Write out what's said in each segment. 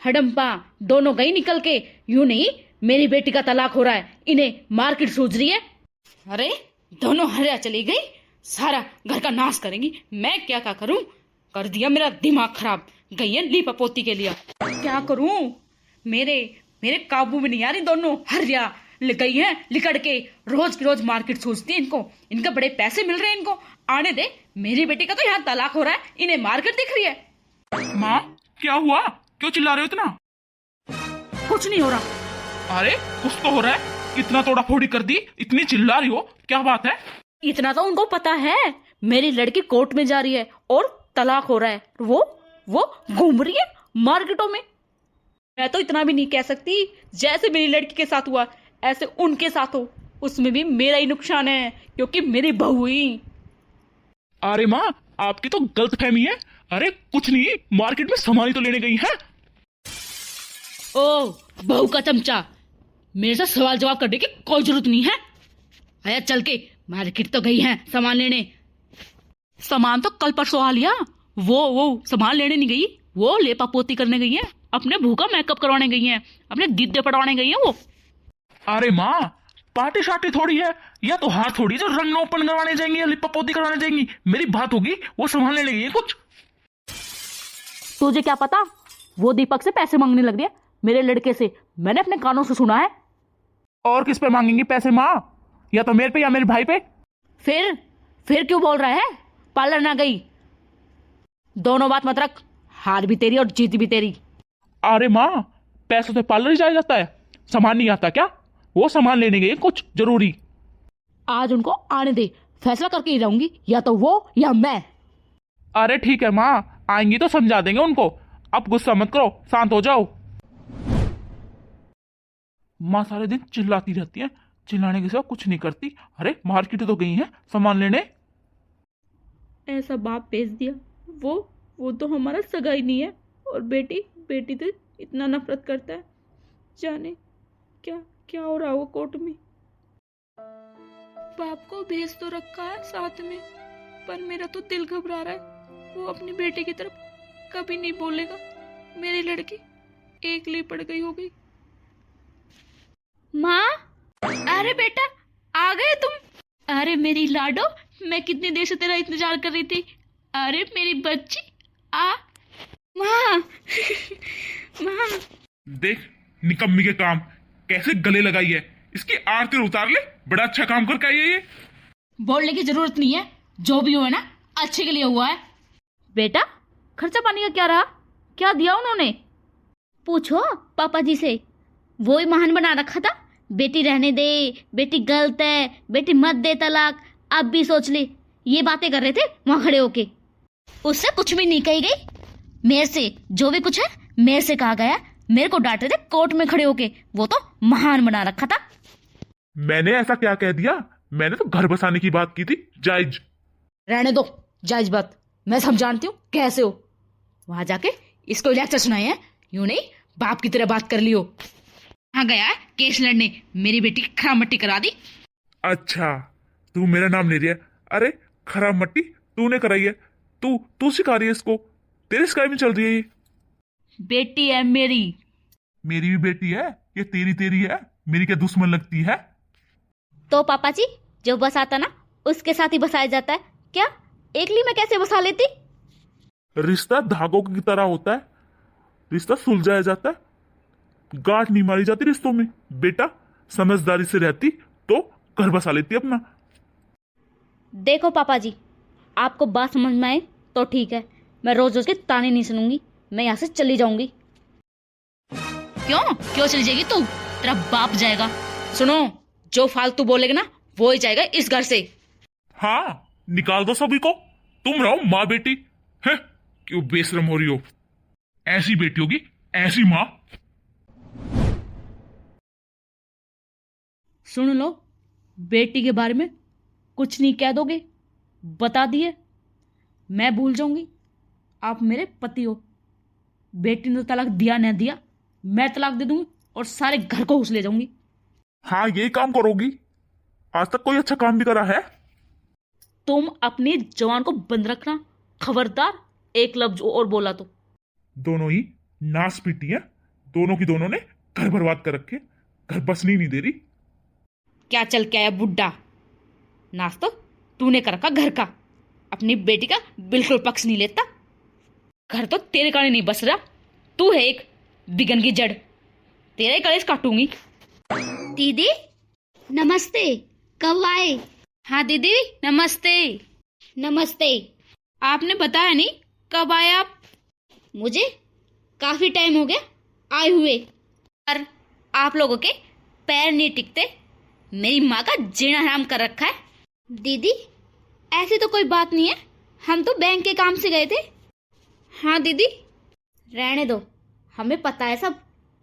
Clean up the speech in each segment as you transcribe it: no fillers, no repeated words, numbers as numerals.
हडम्पा दोनों गई निकल के। यूं नहीं, मेरी बेटी का तलाक हो रहा है, इन्हें मार्केट सूझ रही है। अरे दोनों हरिया चली गई, सारा घर का नाश करेंगी। मैं क्या क्या करूं, कर दिया मेरा दिमाग खराब। गई है लीपा पोती के लिए, क्या करूं। मेरे मेरे काबू में नहीं आ रही, दोनों हरिया गई है लिकड़ के। रोज की रोज मार्केट सूझती है इनको, इनके बड़े पैसे मिल रहे हैं इनको। आने दे, मेरी बेटी का तो यहाँ तलाक हो रहा है, इन्हें मार्केट दिख रही है। माँ क्या हुआ, क्यों चिल्ला रहे हो इतना? कुछ नहीं हो रहा। अरे कुछ तो हो रहा है, इतना तोड़ा फोड़ी कर दी, इतनी चिल्ला रही हो, क्या बात है? इतना तो उनको पता है, मेरी लड़की कोर्ट में जा रही है और तलाक हो रहा है। वो घूम रही है मार्केटों में। मैं तो इतना भी नहीं कह सकती, जैसे मेरी लड़की के साथ हुआ ऐसे उनके साथ हो, उसमें भी मेरा ही नुकसान है क्योंकि मेरी बहू ही। अरे माँ आपकी तो गलतफहमी है। अरे कुछ नहीं, मार्केट में सामान ही तो लेने गई है। ओ बहू का चमचा, मेरे से सवाल जवाब करने की कोई जरूरत नहीं है। आया चल के, मार्केट तो गई है सामान लेने। सामान तो कल परसों आ लिया। वो सामान लेने नहीं गई, वो लेपा पोती करने गई है, अपने बहू का मेकअप करवाने गई है, अपने गिद्दे पड़वाने गई है वो। अरे माँ पार्टी शार्टी थोड़ी है, या तो हाथ थोड़ी जो रंग ओपन करवाने जाएंगी या लिपा पोती करवाने जाएंगी। मेरी बात होगी, वो सामान लेने गई है कुछ। तुझे क्या पता, वो दीपक से पैसे मांगने लग गया मेरे लड़के से, मैंने अपने कानों से सुना है। और किस पे मांगेंगी पैसे माँ, या तो मेरे पे या मेरे भाई पे। फिर क्यों बोल रहा है पार्लर ना गई? दोनों बात मत रख, हार भी तेरी और जीत भी तेरी। अरे माँ पैसों से पार्लर ही जाया जाता है, सामान नहीं आता क्या? वो सामान लेने गई है कुछ जरूरी। आज उनको आने दे, फैसला करके ही रहूंगी, या तो वो या मैं। अरे ठीक है माँ, आएंगी तो समझा देंगे उनको। अब गुस्सा मत करो, शांत हो जाओ। माँ सारे दिन चिल्लाती रहती है, चिल्लाने के सिवा कुछ नहीं करती। अरे मार्केट तो गई है सामान लेने। ऐसा बाप भेज दिया, वो तो हमारा सगा ही नहीं है, और बेटी तो इतना नफरत करता है। जाने क्या हो रहा हो कोर्ट में। बाप को भेज तो रखा है साथ में, पर मेरा तो दिल घबरा रहा है। वो अपनी बेटे की तरफ कभी नहीं बोलेगा। मेरी लड़की एकली पड़ गई होगी। माँ, अरे बेटा आ गए तुम। अरे मेरी लाडो, मैं कितनी देर से तेरा इंतजार कर रही थी। अरे मेरी बच्ची आ। माँ माँ। देख निकम्मी के काम कैसे गले लगाई है, इसकी आरती उतार ले। बड़ा अच्छा काम करके आई है ये। बोलने की जरूरत नहीं है, जो भी हुआ ना अच्छे के लिए हुआ है। बेटा खर्चा पानी का क्या रहा, क्या दिया उन्होंने? पूछो पापा जी से, वो ही महान बना रखा था। बेटी रहने दे, बेटी गलत है, बेटी मत दे तलाक। अब भी सोच ले, ये बातें कर रहे थे वहां खड़े होके। उससे कुछ भी नहीं कही गई, मेरे से जो भी कुछ है मेरे से कहा गया। मेरे को डांट रहे थे कोर्ट में खड़े होके, वो तो महान बना रखा था। मैंने ऐसा क्या कह दिया? मैंने तो घर बसाने की बात की थी, जायज। रहने दो जायज बात, मैं सब जानती हूँ कैसे हो। वहां जाके इसको लेक्चर सुनाए हैं, यूं नहीं बाप की तरह बात कर लियो। कहाँ गया है केस लड़ने, मेरी बेटी की खराब मट्टी करा दी। अच्छा तू मेरा नाम ले रही है? अरे खराब मट्टी तूने कराई है, तू सिखा रही है इसको, तेरे स्काई में चल रही है ये। बेटी है मेरी। मेरी भी बेटी है, ये तेरी है, मेरी क्या दुश्मन लगती है? तो पापा जी जो बसाता ना उसके साथ ही बसाया जाता है क्या? एकली में कैसे बसा लेती? रिश्ता धागों की तरह होता है, रिश्ता सुलझाया जाता है, गांठ नहीं मारी जाती रिश्तों में। बेटा समझदारी से रहती तो घर बसा लेती अपना। देखो पापा जी, आपको बात समझ में आए तो ठीक है, मैं रोज रोज के ताने नहीं सुनूंगी, मैं यहाँ से चली जाऊंगी। क्यों चली जाएगी तू? तेरा बाप जाएगा। सुनो, जो फालतू बोलेगा ना वो ही जाएगा इस घर से। हाँ निकाल दो सभी को, तुम रहो माँ बेटी है। क्यों बेशरम हो रही हो? ऐसी बेटी होगी ऐसी माँ। सुन लो, बेटी के बारे में कुछ नहीं कह दोगे, बता दिए, मैं भूल जाऊंगी आप मेरे पति हो। बेटी ने तो तलाक दिया न दिया, मैं तलाक दे दूंगी और सारे घर को घुस ले जाऊंगी। हाँ यही काम करोगी? आज तक कोई अच्छा काम भी करा है? तुम अपनी जवान को बंद रखना, खबरदार एक लफ्ज और बोला तो। दोनों ही नाश पीटी है, दोनों की दोनों ने घर बर्बाद कर रखे, घर बसने ही नहीं दे रही। क्या चल के आया बुड्ढा, नाश तो तूने कर रखा घर का, अपनी बेटी का बिल्कुल पक्ष नहीं लेता। घर तो तेरे कारण नहीं बस रहा, तू है एक बिगन की जड़, तेरा ही कलेश काटूंगी। दीदी नमस्ते, कब आए? हाँ दीदी नमस्ते। नमस्ते। आपने बताया नहीं कब आए आप? मुझे काफी टाइम हो गया आए हुए। पर आप लोगों के पैर नहीं टिकते, मेरी माँ का जीना हराम कर रखा है। दीदी ऐसी तो कोई बात नहीं है, हम तो बैंक के काम से गए थे। हाँ दीदी। रहने दो, हमें पता है सब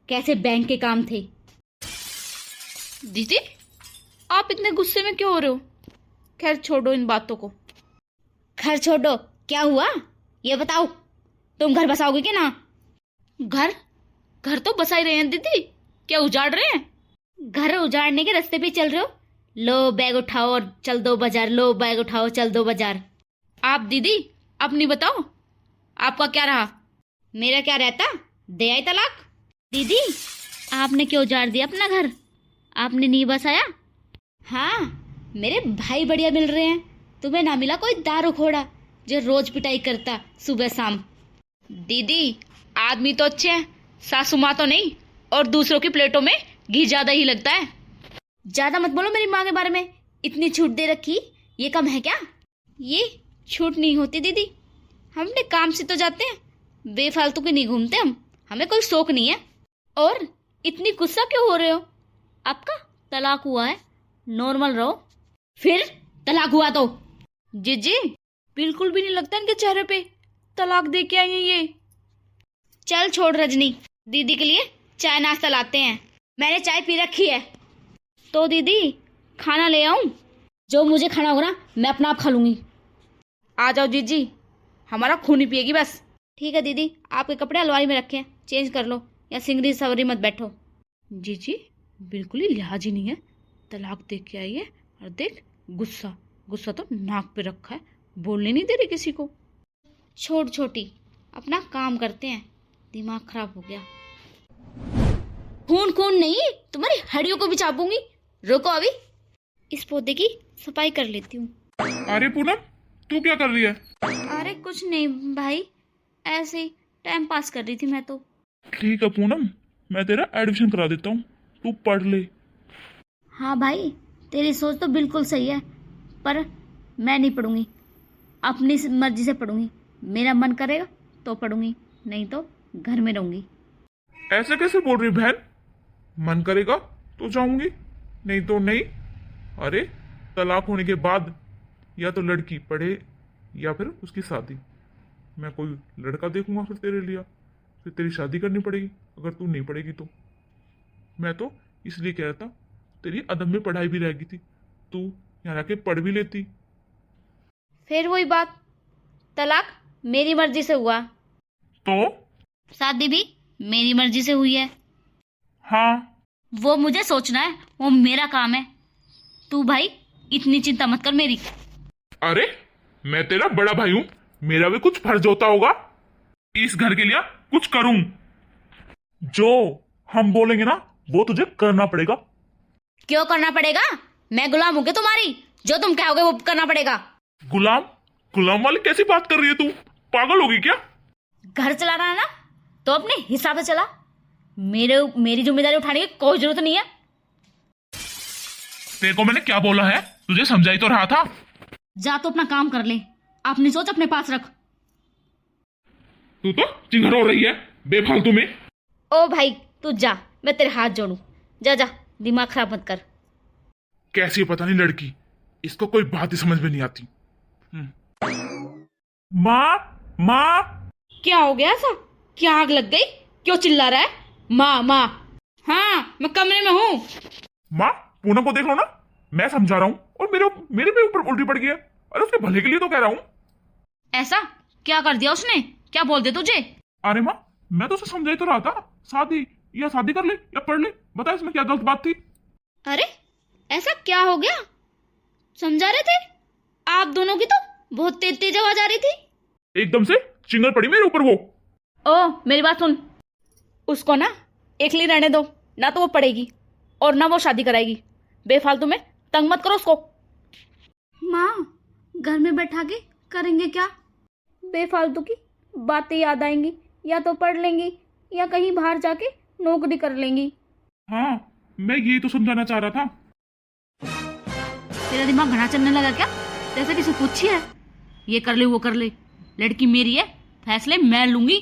कैसे बैंक के काम थे। दीदी आप इतने गुस्से में क्यों हो रहे हो? खैर छोड़ो इन बातों को। घर छोड़ो, क्या हुआ ये बताओ, तुम घर बसाओगे कि ना? घर तो बसा ही रहे हैं दीदी, क्या उजाड़ रहे हैं? घर उजाड़ने के रास्ते पे चल रहे हो? लो बैग उठाओ और चल दो बाजार, लो बैग उठाओ चल दो बाजार। आप दीदी अपनी बताओ, आपका क्या रहा? मेरा क्या रहता, दे आई तलाक। दीदी आपने क्यों उजाड़ दिया अपना घर, आपने नहीं बसाया? हाँ मेरे भाई बढ़िया मिल रहे हैं, तुम्हें ना मिला कोई दारूखोड़ा जो रोज पिटाई करता सुबह शाम। दीदी आदमी तो अच्छे हैं, सासू माँ तो नहीं, और दूसरों की प्लेटों में घी ज्यादा ही लगता है। ज्यादा मत बोलो मेरी माँ के बारे में, इतनी छूट दे रखी, ये कम है क्या? ये छूट नहीं होती दीदी, हम अपने काम से तो जाते हैं, बेफालतू के नहीं घूमते हम, हमें कोई शौक नहीं है। और इतनी गुस्सा क्यों हो रहे हो? आपका तलाक हुआ है, नॉर्मल रहो। फिर तलाक हुआ तो? जीजी बिल्कुल भी नहीं लगता इनके चेहरे पे तलाक दे के आई है ये। चल छोड़ रजनी, दीदी के लिए चाय नाश्ता लाते हैं, मैंने चाय पी रखी है। तो दीदी खाना ले आऊं? जो मुझे खाना होगा ना मैं अपना आप खा लूंगी। आ जाओ जीजी, हमारा खून ही पिएगी बस। ठीक है दीदी, आपके कपड़े अलमारी में रखे हैं, चेंज कर लो, या सिंगरी सवरी मत बैठो। जीजी बिल्कुल ही लिहाज ही नहीं है, तलाक दे के आई है और देख गुस्सा तो नाक पे रखा है, बोलने नहीं दे रही किसी को। छोड़ छोटी, अपना काम करते हैं, दिमाग खराब हो गया। खून नहीं, तुम्हारी हड्डियों को भी चापूंगी, रुको अभी इस पौधे की सफाई कर लेती हूँ। अरे पूनम तू क्या कर रही है? अरे कुछ नहीं भाई, ऐसे ही टाइम पास कर रही थी मैं तो। ठीक है पूनम, मैं तेरा एडमिशन करा देता हूँ, तू पढ़ ले। हाँ भाई तेरी सोच तो बिल्कुल सही है, पर मैं नहीं पढ़ूंगी, अपनी मर्जी से पढ़ूंगी, मेरा मन करेगा तो पढ़ूंगी, नहीं तो घर में रहूंगी। ऐसे कैसे बोल रही बहन? मन करेगा तो जाऊंगी, नहीं तो नहीं। अरे तलाक होने के बाद या तो लड़की पढ़े या फिर उसकी शादी। मैं कोई लड़का देखूंगा फिर तेरे लिए, फिर तेरी शादी करनी पड़ेगी अगर तू नहीं पढ़ेगी तो। मैं तो इसलिए कह रहा था, तेरी अदब में पढ़ाई भी रहेगी थी, तू यहाँ आके पढ़ भी लेती। फिर वही बात, तलाक मेरी मर्जी से हुआ तो शादी भी मेरी मर्जी से हुई है। हाँ वो मुझे सोचना है, वो मेरा काम है। तू भाई इतनी चिंता मत कर मेरी। अरे मैं तेरा बड़ा भाई हूं, मेरा भी कुछ फर्ज होता होगा, इस घर के लिए कुछ करूं। जो हम बोलेंगे ना वो तुझे करना पड़ेगा। क्यों करना पड़ेगा? मैं गुलाम हूं क्या तुम्हारी? जो तुम कहोगे वो करना पड़ेगा। गुलाम वाली कैसी बात कर रही है तू? पागल होगी क्या? घर चला रहा है ना तो अपने हिसाब से चला, मेरी जिम्मेदारी उठाने की कोई जरूरत नहीं है। तेरे को मैंने क्या बोला है, तुझे समझाई तो रहा था। जा तो अपना काम कर ले, अपनी सोच अपने पास रख। तू तो चिंगड़ हो रही है बेफालतू में। ओ भाई तू जा, मैं तेरे हाथ जोड़ू, जा जा, दिमाग खराब मत कर। कैसी पता नहीं लड़की, इसको कोई बात ही समझ में नहीं आती। माँ क्या हो गया ऐसा? क्या आग लग गई? क्यों चिल्ला रहा है? माँ हाँ मैं कमरे में हूँ। माँ पूनम को देख लो ना, मैं समझा रहा हूँ और मेरे पे ऊपर उल्टी पड़ गई है। अरे उसके भले के लिए तो कह रहा हूँ। ऐसा क्या कर दिया उसने? क्या बोल दे तुझे? अरे माँ मैं तो उसे समझा तो रहा था, शादी कर ले या पढ़ ले, बता इसमें क्या गलत बात थी? अरे ऐसा क्या हो गया? समझा रहे थे आप दोनों की तो बहुत तेज आवाज आ रही थी। एकदम से चिंगल पड़ी मेरे ऊपर वो। ओ मेरी बात सुन, उसको ना एकली रहने दो, ना तो वो पढ़ेगी और ना वो शादी कराएगी। बेफालतू में तंग मत करो उसको। माँ, घर में बैठा के करेंगे क्या? बेफालतू की बातें याद आएंगी, या तो पढ़ लेंगी या कहीं बाहर जाके नौकरी कर लेंगी। हाँ, मैं यही तो समझाना चाह रहा था। तेरा दिमाग घना चलने लगा क्या? जैसे किसी पूछी है, ये कर ले वो कर ले। लड़की मेरी है, फैसले मैं लूंगी।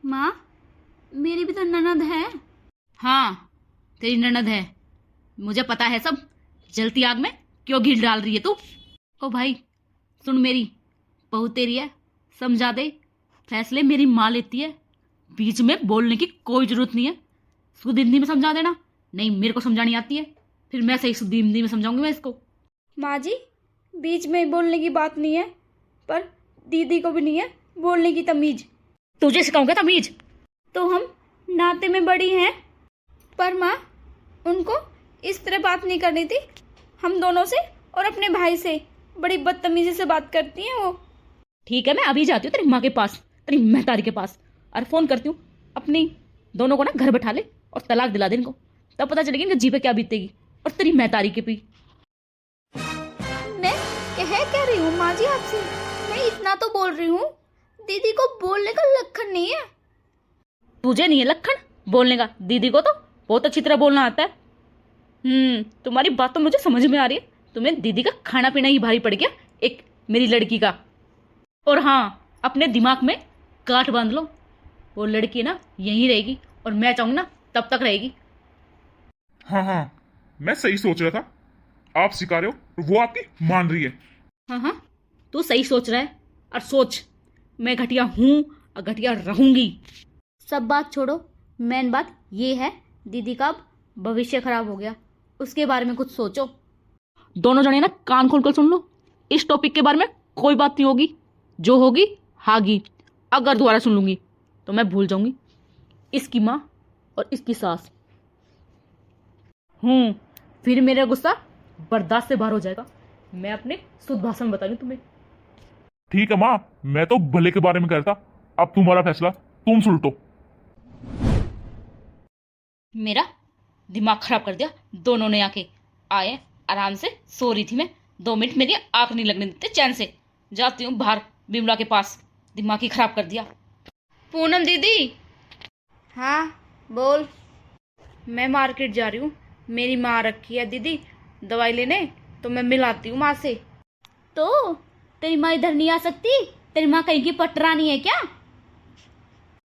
माँ, मेरी भी तो ननद है। हाँ, तेरी ननद है, मुझे पता है सब। जलती आग में क्यों घी डाल रही है तू? ओ भाई सुन, मेरी बहू तेरी है, समझा दे। फैसले मेरी माँ लेती है, बीच में बोलने की कोई जरूरत नहीं है। शुद्ध हिंदी में समझा देना। नहीं, मेरे को समझानी आती है, फिर मैं सही शुद्ध हिंदी में समझाऊंगी मैं इसको। माँ जी, बीच में बोलने की बात नहीं है, पर दीदी को भी नहीं है बोलने की तमीज। तुझे सिखाऊंगा तमीज? तो हम नाते में बड़ी हैं, पर माँ उनको इस तरह बात नहीं करनी थी। हम दोनों से और अपने भाई से बड़ी बदतमीजी से बात करती हैं वो। ठीक है, मैं अभी जाती हूँ तेरी माँ के पास, तेरी महतारी के पास, और फोन करती हूँ अपनी दोनों को ना घर बैठा ले और तलाक दिला दे इनको। तब पता चलेगी इनके जी पे क्या बीतेगी, और तेरी महतारी के भी। मैं कह रही हूँ माँ जी आपसे, मैं इतना तो बोल रही हूँ, दीदी को बोलने का लक्षण नहीं है। तुझे नहीं है लखन बोलने का? दीदी को तो बहुत अच्छी तरह बोलना आता है। तुम्हारी बात तो मुझे समझ में आ रही है। तुम्हें दीदी का खाना पीना ही भारी पड़ गया, एक मेरी लड़की का। और हाँ, अपने दिमाग में गांठ बांध लो, वो लड़की ना यहीं रहेगी, और मैं चाहूंगी ना तब तक रहेगी। हाँ हाँ, मैं सही सोच रहा था। आप सिखा रहे हो और वो आपकी मान रही है। हाँ हाँ, तू सही सोच रहा है। और सोच, मैं घटिया हूं और घटिया रहूंगी। सब बात छोड़ो, मेन बात ये है, दीदी का अब भविष्य खराब हो गया, उसके बारे में कुछ सोचो। दोनों जने ना कान खोल कर सुन लो, इस टॉपिक के बारे में कोई बात नहीं होगी। जो होगी हागी। अगर दोबारा सुन लूंगी तो मैं भूल जाऊंगी इसकी माँ और इसकी सास। फिर मेरा गुस्सा बर्दाश्त से बाहर हो जाएगा। मैं अपने शुद्ध भाषा में बता रही हूँ तुम्हें। ठीक है माँ, मैं तो भले के बारे में कह रहा था। अब तुम्हारा फैसला, तुम सुलटो। मेरा दिमाग खराब कर दिया दोनों ने आके। आए आराम से सो रही थी मैं, 2 मिनट मेरी आंख नहीं लगने देते चैन से। जाती हूँ बाहर बिमला के पास, दिमाग ही खराब कर दिया। पूनम दीदी। हाँ बोल। मैं मार्केट जा रही हूँ, मेरी माँ रखी है दीदी दवाई लेने, तो मैं मिलाती हूँ माँ से। तो तेरी माँ इधर नहीं आ सकती? तेरी माँ कहीं की पटरानी है क्या?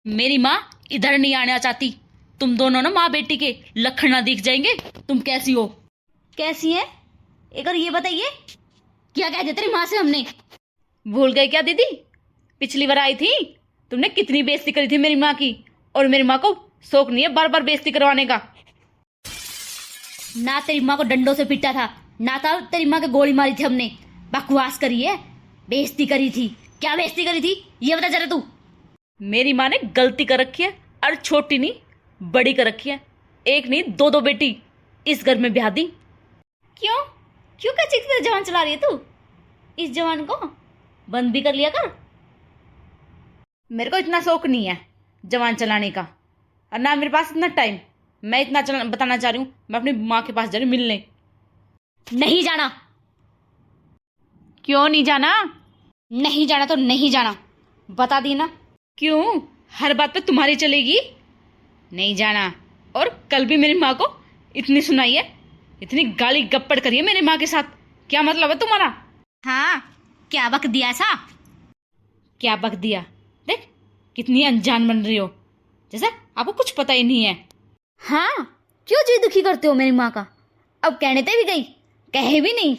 मेरी माँ इधर नहीं आना चाहती। तुम दोनों ना माँ बेटी के लक्षण ना दिख जाएंगे। तुम कैसी हो? कैसी है? एक और ये बताइए, क्या कह दिया तेरी माँ से हमने? भूल गए क्या दीदी? पिछली बार आई थी, तुमने कितनी बेइज्जती करी थी मेरी माँ की। और मेरी माँ को शौक नहीं है बार बार बेइज्जती करवाने का। ना तेरी माँ को डंडों से पीटा था, ना था तेरी माँ को गोली मारी थी हमने। बकवास करी है, बेइज्जती करी थी। क्या बेइज्जती करी थी ये बता जरा तू। मेरी माँ ने गलती कर रखी है, और छोटी नहीं बड़ी कर रखी है। एक नहीं 2-2 बेटी इस घर में ब्याह दी। क्यों क्यों क्या चीज पर जवान चला रही है तू? इस जवान को बंद भी कर लिया कर। मेरे को इतना शौक नहीं है जवान चलाने का, और ना मेरे पास इतना टाइम। मैं इतना बताना चाह रही हूँ, मैं अपनी माँ के पास जा रही हूँ मिलने। नहीं जाना। क्यों नहीं जाना? नहीं जाना तो नहीं जाना, बता दी ना। क्यों हर बात पे तुम्हारी चलेगी? नहीं जाना। और कल भी मेरी माँ को इतनी सुनाई है, इतनी गाली गप्पड़ करी है मेरी माँ के साथ। क्या मतलब है तुम्हारा? हाँ, क्या बक दिया ऐसा? क्या बक दिया? देख कितनी अनजान बन रही हो, जैसे आपको कुछ पता ही नहीं है। हाँ, क्यों जी दुखी करते हो मेरी माँ का? अब कहने ते भी गई, कहे भी नहीं।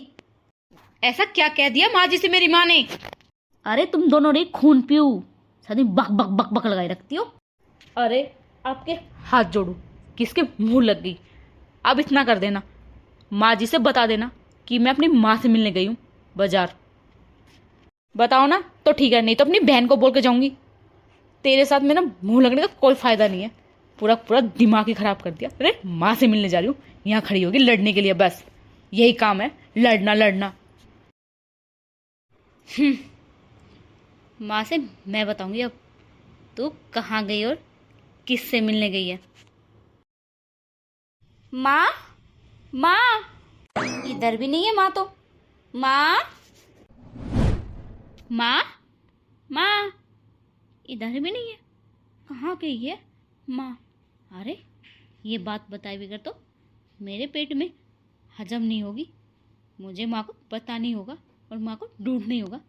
ऐसा क्या कह दिया माँ जी से मेरी माँ ने? अरे तुम दोनों ने खून पीऊ, सदी बक बक बक बक लगाई रखती हो। अरे आपके हाथ जोड़ू, किसके मुंह लग गई। अब इतना कर देना, माँ जी से बता देना कि मैं अपनी माँ से मिलने गई हूँ बाजार। बताओ ना तो ठीक है, नहीं तो अपनी बहन को बोल के जाऊंगी। तेरे साथ मेरा मुंह लगने का कोई फायदा नहीं है। पूरा पूरा दिमाग ही खराब कर दिया। अरे माँ से मिलने जा रही हूँ, यहाँ खड़ी होगी लड़ने के लिए, बस यही काम है, लड़ना लड़ना। माँ से मैं बताऊंगी अब तू कहाँ गई और किससे मिलने गई है। माँ, माँ, इधर भी नहीं है माँ तो। माँ, माँ, माँ, इधर भी नहीं है। कहाँ गई है माँ? अरे ये बात बताए बगैर तो मेरे पेट में हजम नहीं होगी। मुझे माँ को बतानी होगा और माँ को ढूंढनी होगा।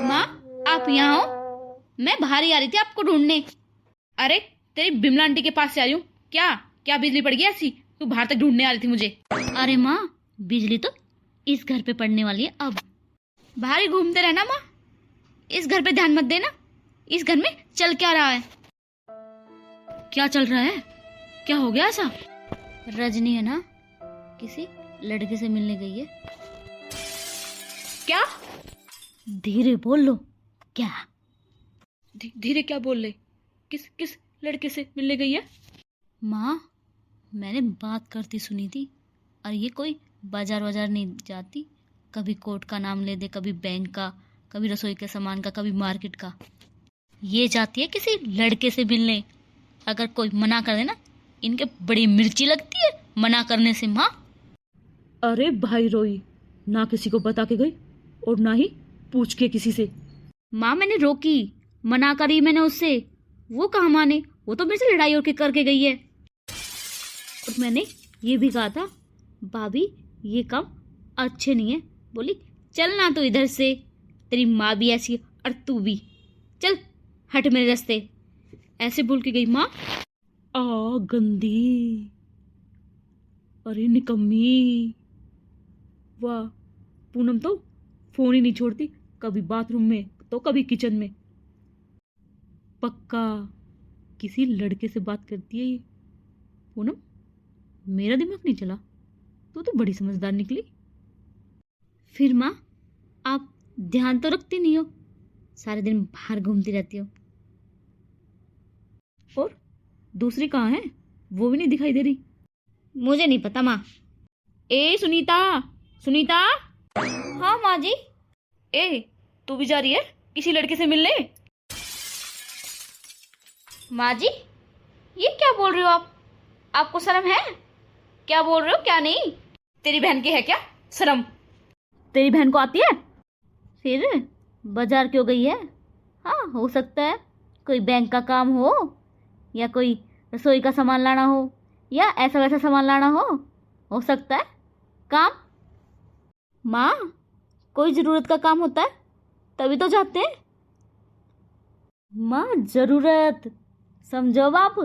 माँ, आप यहाँ हो? मैं बाहर ही आ रही थी आपको ढूंढने। अरे तेरी बिमला आंटी के पास से आ रही हूँ। क्या क्या बिजली पड़ गई ऐसी? तू बाहर तक ढूंढने आ रही थी मुझे? अरे माँ, बिजली तो इस घर पे पड़ने वाली है अब। बाहर ही घूमते रहना माँ, इस घर पे ध्यान मत देना। इस घर में चल क्या रहा है? क्या चल रहा है? क्या हो गया ऐसा? रजनी है ना, किसी लड़के से मिलने गई है। क्या? धीरे बोल लो। क्या? धीरे क्या बोल ले? किस किस लड़के से मिलने गई है? माँ, मैंने बात करती सुनी थी। और ये कोई बाजार वाजार नहीं जाती। कभी कोर्ट का नाम ले दे, कभी बैंक का, कभी रसोई के सामान का, कभी मार्केट का। ये जाती है किसी लड़के से मिलने। अगर कोई मना कर देना, इनके बड़ी मिर्ची लगती है मना करने से माँ। अरे भाई रोई, ना किसी को बता के गई और ना ही पूछ के किसी से। माँ, मैंने रोकी, मना करी मैंने उससे। वो कहाँ माने, वो तो मेरे से लड़ाई होके करके गई है। और मैंने ये भी कहा था, भाभी ये काम अच्छे नहीं है। बोली चल ना तो इधर से, तेरी माँ भी ऐसी है और तू भी, चल हट मेरे रास्ते। ऐसे बोल के गई माँ। गंदी, अरे निकम्मी। वाह, पूनम तो फोन ही नहीं छोड़ती, कभी बाथरूम में तो कभी किचन में। पक्का किसी लड़के से बात करती है ये। पूनम, मेरा दिमाग नहीं चला, तू तो बड़ी समझदार निकली। फिर माँ, आप ध्यान तो रखती नहीं हो, सारे दिन बाहर घूमती रहती हो। और दूसरी कहाँ है? वो भी नहीं दिखाई दे रही। मुझे नहीं पता माँ। ए सुनीता, सुनीता। हाँ माँ जी। ए, तू भी जा रही है किसी लड़के से मिलने? माँ जी, ये क्या बोल रहे हो आप? आपको शर्म है? क्या बोल रहे हो क्या नहीं? तेरी बहन की है क्या शर्म? तेरी बहन को आती है? फिर बाजार क्यों गई है? हाँ, हो सकता है कोई बैंक का काम हो, या कोई रसोई का सामान लाना हो, या ऐसा वैसा सामान लाना हो सकता है काम। माँ, कोई ज़रूरत का काम होता है तभी तो जाते हैं। माँ, ज़रूरत समझो बाप।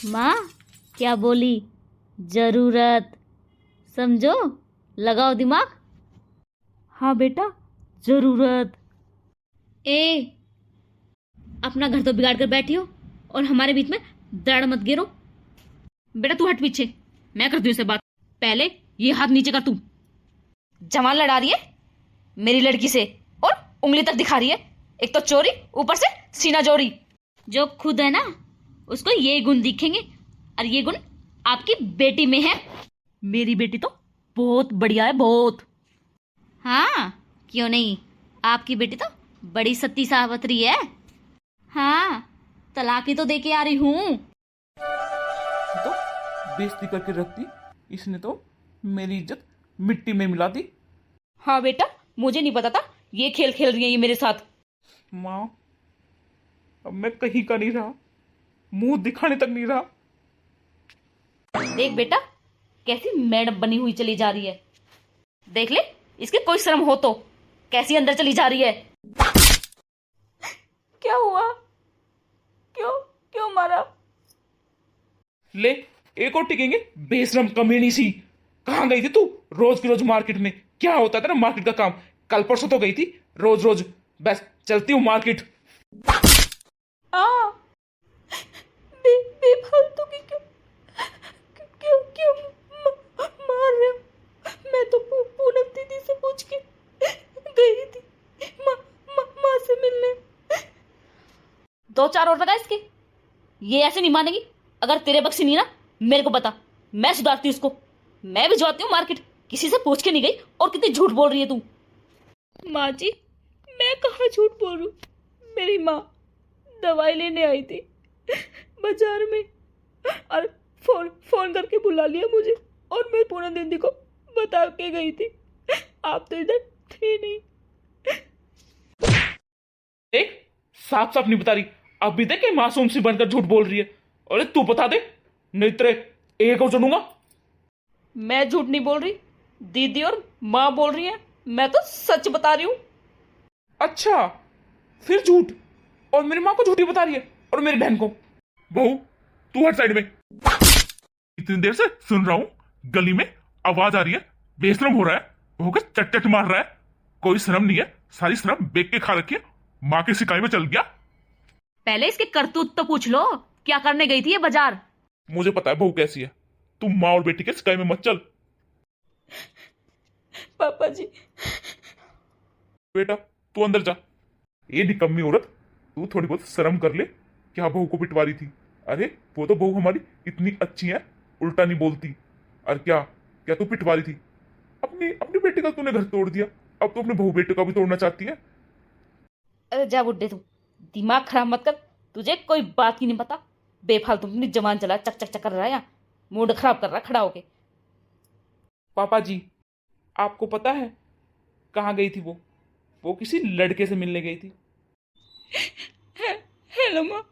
माँ, क्या बोली? ज़रूरत समझो, लगाओ दिमाग। हाँ बेटा, जरूरत। ए, अपना घर तो बिगाड़ कर बैठी हो और हमारे बीच में दराड़ मत गिरो। बेटा तू हट पीछे, मैं करती हूँ इससे बात। पहले ये हाथ नीचे कर। तू जवान लड़ा रही है मेरी लड़की से और उंगली तक दिखा रही है। एक तो चोरी, ऊपर से सीना जोड़ी। जो खुद है ना, उसको ये गुण दिखेंगे, और ये गुण आपकी बेटी में है। मेरी बेटी तो बहुत बढ़िया है, बहुत। हाँ, क्यों नहीं, आपकी बेटी तो बड़ी सती सावत्री है। हाँ, तलाकी तो दे के आ रही हूँ। तो बेइज्जती करके रखती, इसने तो मेरी इज्जत मिट्टी में मिला दी। हाँ बेटा, मुझे नहीं पता था ये खेल खेल रही है ये मेरे साथ। माँ, अब मैं कहीं का नहीं रहा, मुंह दिखाने तक नहीं रहा। देख बेटा, कैसी मैडम बनी हुई चली जा रही है। देख ले, इसके कोई शर्म हो तो कैसी अंदर चली जा रही है। क्या हुआ? क्यों क्यों मारा? ले, एक और टिकेंगे, बेशरम कमीनी सी। कहाँ गई थी तू रोज की रोज मार्केट में? क्या होता था ना मार्केट का काम? कल परसों तो गई थी, रोज रोज बस चलती हूँ मार्केट। बेफालतू की क्यों क्यों क्यों मार रहे हो? मैं तो पूनम दीदी से पूछ के गई थी माँ से मिलने। 2-4 और लगा इसके, ये ऐसे नहीं मानेगी। अगर तेरे बख्शी नहीं ना, मेरे को बता, मैं सुधारती हूँ उसको। मैं भी जाती हूँ मार्केट, किसी से पूछ के नहीं गई। और कितनी झूठ बोल रही है तू। माँ जी, मैं कहाँ झूठ बोल रही हूँ। मेरी माँ दवाई लेने आई थी बाजार में, और फोन फोन करके बुला लिया मुझे, और मैं पूनम दीदी को बता के गई थी। आप तो इधर थे नहीं। देख, साफ साफ नहीं बता रही, अब भी देख के मासूम सी बनकर झूठ बोल रही है। अरे तू बता दे, नहीं तेरे एक और चढ़ूंगा। मैं झूठ नहीं बोल रही, दीदी और माँ बोल रही हैं, मैं तो सच बता रही हूँ। अच्छा, फिर झूठ, और मेरी माँ को झूठी बता रही है, और मेरी बहन को। बहू, तू हट साइड में। इतनी देर से सुन रहा हूँ, गली में आवाज आ रही है, बेशरम हो रहा है, बहू के चट चट मार रहा है। कोई शर्म नहीं है, सारी शर्म बेच के खा रखी है, माँ की सिकाई में चल गया। पहले इसके करतूत तो पूछ लो, क्या करने गई थी ये बाजार? मुझे पता है बहू कैसी है, तुम माँ और बेटी के सिकाई में मत चल। पापा जी। बेटा तू अंदर जा। ये निकम्मी औरत, तू थोड़ी बहुत शर्म कर ले, क्या बहू को पिटवा रही थी? अरे वो तो बहू हमारी इतनी अच्छी है, उल्टा नहीं बोलती। और क्या क्या तू पिटवा रही थी? अपनी अपनी बेटे का तूने घर तोड़ दिया, अब तो अपने बहू बेटे का भी तोड़ना चाहती है। अरे जा बुड्ढे, तू दिमाग खराब मत कर, तुझे कोई बात ही नहीं पता। बेफालतू अपनी जबान चला, चक चक चक कर रहा है, यहाँ मूड खराब कर रहा खड़ा होके। पापा जी, आपको पता है कहाँ गई थी वो किसी लड़के से मिलने गई थी। हेलो माँ,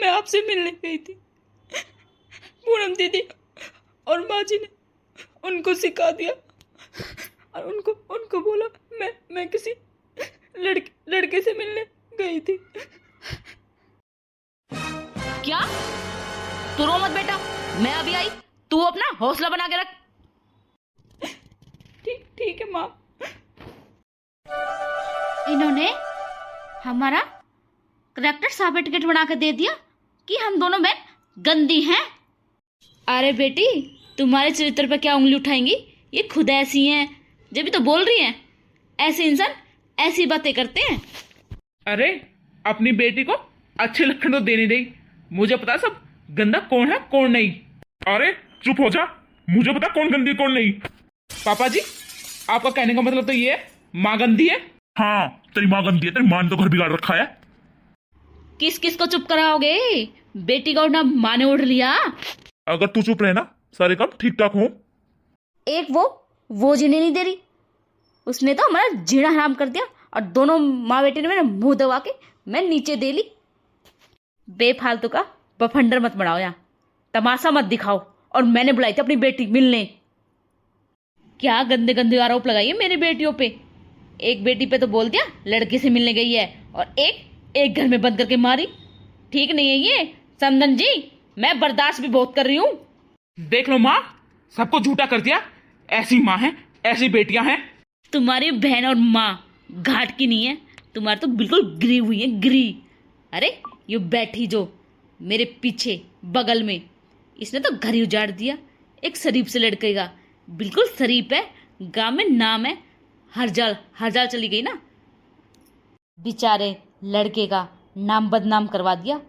मैं आपसे मिलने गई थी। पूनम दीदी और माँ जी ने उनको सिखा दिया, और उनको बोला मैं किसी लड़के से मिलने गई थी। क्या? तू रो मत बेटा, मैं अभी आई, तू अपना हौसला बना के रख। ठीक है माँ। इन्होंने हमारा करेक्टर सर्टिफिकेट बना कर दे दिया कि हम दोनों बहन गंदी हैं। अरे बेटी, तुम्हारे चरित्र पर क्या उंगली उठाएंगी? ये खुद ऐसी हैं, जब भी तो बोल रही हैं। ऐसे इंसान ऐसी बातें करते हैं। अरे अपनी बेटी को अच्छे लक्षण तो देने दे, मुझे पता सब गंदा कौन है कौन नहीं। अरे चुप हो जा, मुझे पता कौन गंदी कौन नहीं। पापा जी, आपका कहने का मतलब तो ये है माँ गंदी है? हाँ, तेरी माँ गंदी है, तेरी माँ ने तो घर बिगाड़ रखा है। किस किस को चुप कराओगे? बेटी का ना माँ ने उड़ लिया। अगर तू चुप रहे ना, सारे काम ठीक ठाक हो। एक वो जीने नहीं दे रही, उसने तो हमारा जीना हराम कर दिया, और दोनों माँ बेटे ने मेरा मुंह दबा के मैं नीचे दे ली। बेफालतू का बफंडर मत बनाओ, यहाँ तमाशा मत दिखाओ। और मैंने बुलाई थी अपनी बेटी मिलने। क्या गंदे गंदे आरोप लगाइए मेरी बेटियों पे। एक बेटी पे तो बोल दिया लड़के से मिलने गई है, और एक घर में बंद करके मारी। ठीक नहीं है ये समदन जी, मैं बर्दाश्त भी बहुत कर रही हूँ। देख लो माँ, सबको झूठा कर दिया। ऐसी माँ है, ऐसी बेटियां हैं। तुम्हारी बहन और माँ घाट की नहीं है, तुम्हारी तो बिल्कुल गिरी हुई है, गिरी। अरे ये बैठी जो मेरे पीछे बगल में, इसने तो घर ही उजाड़ दिया। एक शरीफ से लड़के का, बिल्कुल शरीफ है, गांव में नाम है। हर जाल चली गई ना, बेचारे लड़के का नाम बदनाम करवा दिया।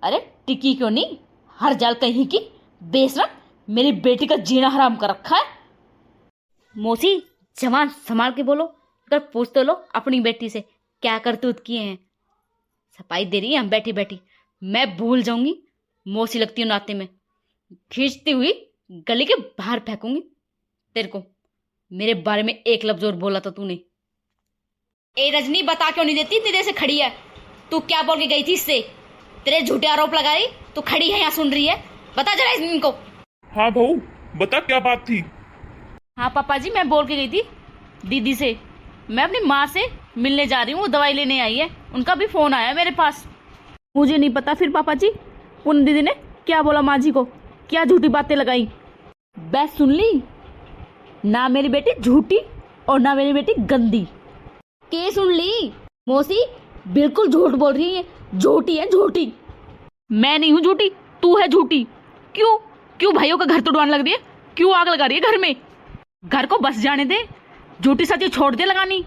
अरे टिकी क्यों नहीं, हर जाल कहीं की बेशरम, मेरी बेटी का जीना हराम कर रखा है। मौसी, जवान संभाल के बोलो, अगर पूछ तो लो अपनी बेटी से क्या करतूत किए हैं। सफाई दे रही है हम बैठी बैठी, मैं भूल जाऊंगी। मौसी लगती हूँ नाते में, खींचती हुई गली के बाहर फेंकूंगी तेरे को। मेरे बारे में एक लफ्ज और बोला तो तूने। ए रजनी, बता क्यों नहीं देती? इतनी देर से खड़ी है, तू क्या बोल के गई थी इससे? तेरे झूठे आरोप लगाई, तू खड़ी है यहाँ सुन रही है, बता जरा इनको। हाँ बहू, बता क्या बात थी? हाँ पापा जी, मैं बोल के गई थी दीदी से, मैं अपनी माँ से मिलने जा रही हूँ, वो दवाई लेने आई है, उनका भी फोन आया मेरे पास। मुझे नहीं पता फिर पापा जी पूनम दीदी ने क्या बोला माँ जी को, क्या झूठी बातें लगाई। बस सुन ली ना, मेरी बेटी झूठी और ना मेरी बेटी गंदी। के सुन ली? मौसी बिल्कुल झूठ बोल रही है, झूठी है झूठी। मैं नहीं हूँ झूठी, तू है झूठी। क्यों भाइयों का घर तोड़वाने लग रही है? क्यों आग लगा रही है घर में? घर को बस जाने दे, झूठी सच्ची छोड़ दे लगानी।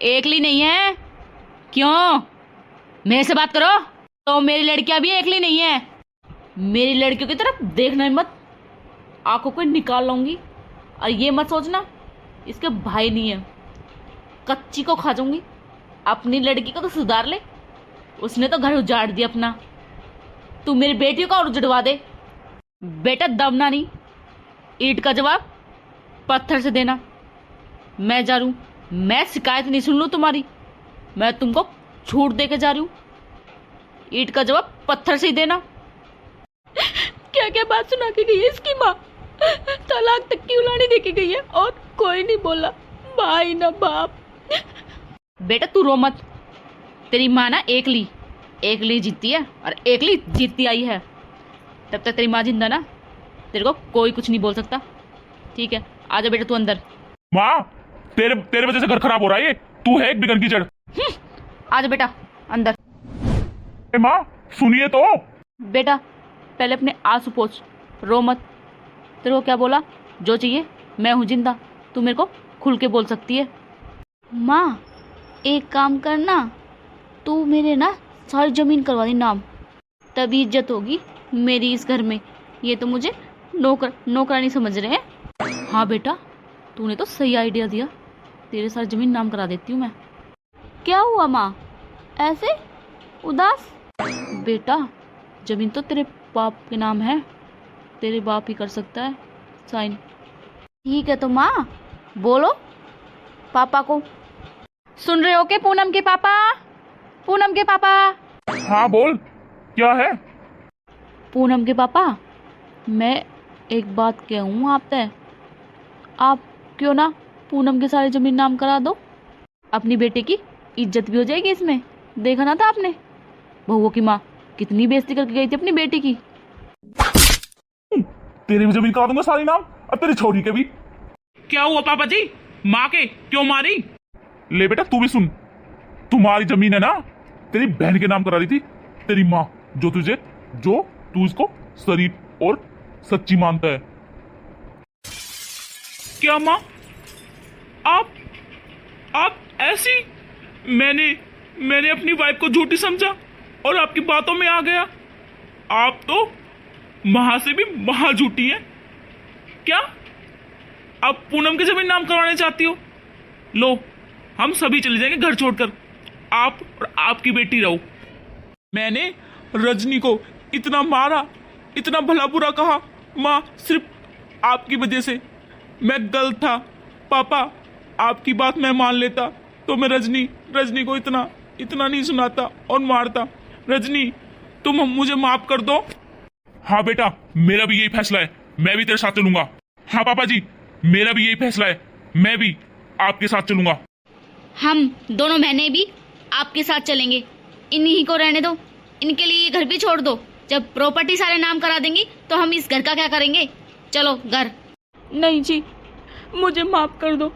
एकली नहीं है। क्यों? मेरे से बात करो तो मेरी लड़कियां भी एकली नहीं है। मेरी लड़कियों की तरफ देखना मत, आंखों को निकाल लूंगी। और ये मत सोचना इसके भाई नहीं है, कच्ची को खा जाऊंगी। अपनी लड़की को तो सुधार ले, उसने तो घर उजाड़ दिया अपना। तू मेरी बेटी को और जुड़वा दे। बेटा दबना नहीं, ईंट का जवाब पत्थर से देना। मैं जा रही हूँ, मैं शिकायत नहीं सुन लूँ तुम्हारी। मैं तुमको छूट दे के जा रही हूँ, ईंट का जवाब पत्थर से ही देना। क्या क्या बात सुना के गई है इसकी माँ, तलाक तक की उलानी दे के गई है और कोई नहीं बोला, भाई ना बाप। बेटा तू रो मत, तेरी माँ ना एकली जीतती है और एकली जीतती आई है। तब तक तेरी माँ जिंदा ना, तेरे को कोई कुछ नहीं बोल सकता। ठीक है, आजा बेटा तू अंदर। माँ, तेरे वजह से घर खराब हो रहा है, ये तू है एक बिगन की जड़। आजा बेटा अंदर। माँ सुनिए तो। बेटा पहले अपने आंसू पोंछ, रो मत। तेरे को क्या बोला? जो चाहिए मैं हूँ जिंदा, तू मेरे को खुल के बोल सकती है। माँ एक काम करना, तू मेरे ना सारी ज़मीन करवा दी नाम, तभी इज्जत होगी मेरी इस घर में। ये तो मुझे नौकरानी समझ रहे हैं। हाँ बेटा तूने तो सही आइडिया दिया, तेरे सारी जमीन नाम करा देती हूँ मैं। क्या हुआ माँ, ऐसे उदास? बेटा जमीन तो तेरे बाप के नाम है, तेरे बाप ही कर सकता है साइन। ठीक है तो माँ बोलो पापा को। सुन रहे हो के पूनम के पापा? पूनम के पापा? हाँ बोल, क्या है? पूनम के पापा, मैं एक बात कहूँ आप तय, आप क्यों ना पूनम के सारे जमीन नाम करा दो, अपनी बेटे की इज्जत भी हो जाएगी इसमें। देखा ना था आपने बहुओं की माँ कितनी बेइज्जती करके गई थी अपनी बेटी की। तेरी भी जमीन करा दूंगा सारी नाम, और तेरी छोरी के भी। क्या हुआ पापा जी, माँ के क्यों मारी? ले बेटा तू भी सुन, तुम्हारी जमीन है ना, तेरी बहन के नाम करा रही थी तेरी माँ, जो तू इसको शरीफ और सच्ची मानता है। क्या माँ, आप ऐसी? मैंने अपनी वाइफ को झूठी समझा और आपकी बातों में आ गया। आप तो महा से भी महा झूठी हैं। क्या आप पूनम की जमीन नाम करवाने चाहती हो? लो, हम सभी चले जाएंगे घर छोड़कर, आप और आपकी बेटी रहो। मैंने रजनी को इतना मारा, इतना भला बुरा कहा माँ, सिर्फ आपकी वजह से। मैं गलत था पापा, आपकी बात मैं मान लेता तो मैं रजनी को इतना नहीं सुनाता और मारता। रजनी तुम मुझे माफ कर दो। हाँ बेटा, मेरा भी यही फैसला है, मैं भी तेरे साथ चलूंगा। हाँ पापा जी, मेरा भी यही फैसला है, मैं भी आपके साथ चलूंगा। हम दोनों बहनें भी आपके साथ चलेंगे। इन्हीं को रहने दो, इनके लिए ये घर भी छोड़ दो। जब प्रॉपर्टी सारे नाम करा देंगी तो हम इस घर का क्या करेंगे? चलो घर। नहीं जी, मुझे माफ कर दो,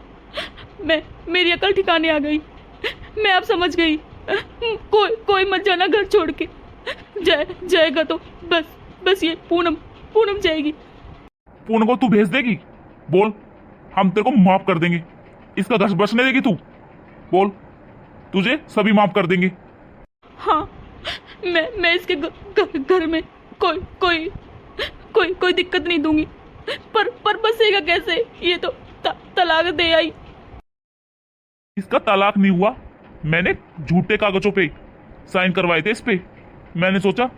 मेरी अकल ठिकाने आ गई, मैं अब समझ गई। कोई मत जाना घर छोड़ के, जाएगा तो बस ये पूनम जाएगी। पूनम को तू भेज देगी? बोल, हम तेरे को माफ कर देंगे। इसका घर बसने देगी तू? बोल, तुझे सभी माफ कर देंगे। हाँ, मैं इसके घर में कोई दिक्कत नहीं दूंगी, पर बसेगा कैसे? ये तो तलाक दे आई। इसका तलाक नहीं हुआ, मैंने झूठे कागजों पे साइन करवाए थे इस पे। मैंने सोचा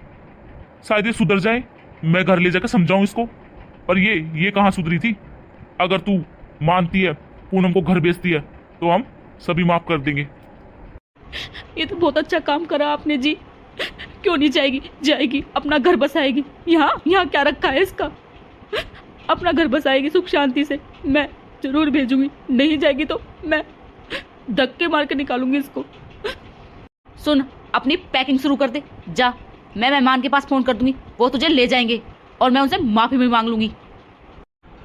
शायद ये सुधर जाए, मैं घर ले जाकर समझाऊं इसको, पर ये कहाँ सुधरी थी। अगर तू मानती है, पूनम को घर बेचती है, तो हम सभी माफ कर देंगे। ये तो बहुत अच्छा काम करा आपने जी। क्यों नहीं जाएगी, अपना घर बसाएगी। यहाँ क्या रखा है इसका? अपना घर बसाएगी सुख शांति से। मैं जरूर भेजूंगी, नहीं जाएगी तो मैं धक्के मार के निकालूंगी इसको। सुन, अपनी पैकिंग शुरू कर दे, जा। मैं मेहमान के पास फोन कर दूंगी, वो तुझे ले जाएंगे और मैं उनसे माफी भी मांग लूंगी।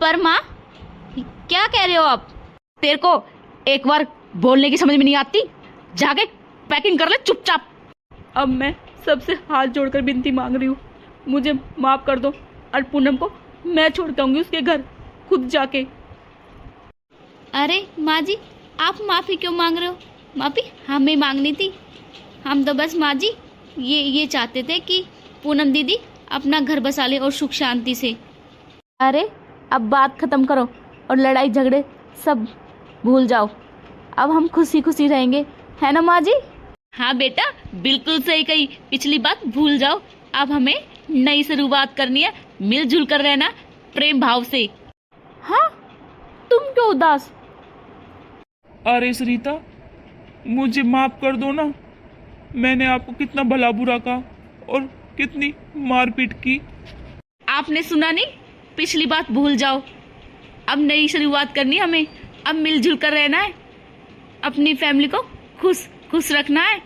पर माँ क्या कह रहे हो आप? तेरे को एक बार बोलने की समझ में नहीं आती? जाके पैकिंग कर ले चुपचाप। अब मैं सबसे हाथ जोड़कर विनती मांग रही हूँ, मुझे माफ कर दो और पूनम को मैं छोड़ के आऊंगी उसके घर खुद जाके। अरे माँ जी, आप माफ़ी क्यों मांग रहे हो? माफ़ी हमें मांगनी थी। हम तो बस माँ जी ये चाहते थे कि पूनम दीदी अपना घर बसा ले और सुख शांति से। अरे अब बात खत्म करो और लड़ाई झगड़े सब भूल जाओ। अब हम खुशी खुशी रहेंगे, है ना माँ जी? हाँ बेटा, बिल्कुल सही कही। पिछली बात भूल जाओ, अब हमें नई शुरुआत करनी है, मिलजुल कर रहना प्रेम भाव से। हाँ, तुम क्यों उदास? अरे सरिता, मुझे माफ कर दो ना। मैंने आपको कितना भला बुरा कहा और कितनी मारपीट की। आपने सुना नहीं? पिछली बात भूल जाओ, अब नई शुरुआत करनी हमें। अब मिलजुल कर रहना है, अपनी फैमिली को खुश खुश रखना है।